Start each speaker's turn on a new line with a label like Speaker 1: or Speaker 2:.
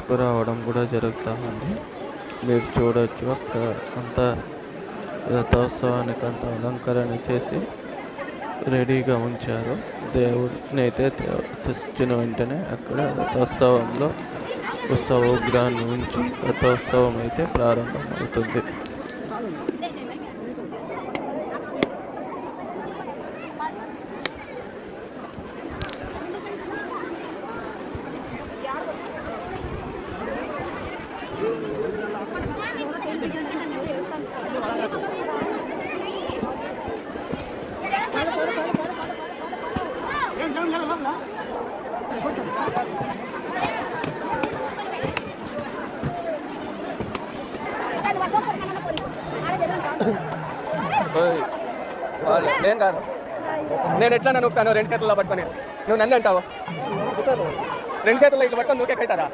Speaker 1: తీసుకురావడం కూడా జరుగుతూ ఉంది. మీరు చూడొచ్చు అక్కడ అంతా రథోత్సవానికి అంత అలంకరణ చేసి రెడీగా ఉంచారు. దేవుడిని అయితే తెచ్చిన వెంటనే అక్కడ రథోత్సవంలో ఉత్సవ విగ్రహాన్ని ఉంచి రథోత్సవం అయితే ప్రారంభమవుతుంది.
Speaker 2: నేను కాదు, నేను ఎట్లా నన్ను 2 చేతుల్లో పట్టుకొని నువ్వు నన్ను అంటావు? 2 చేతుల్లో ఇట్లా పట్టుకొని నువ్వు ఎక్కడతారా?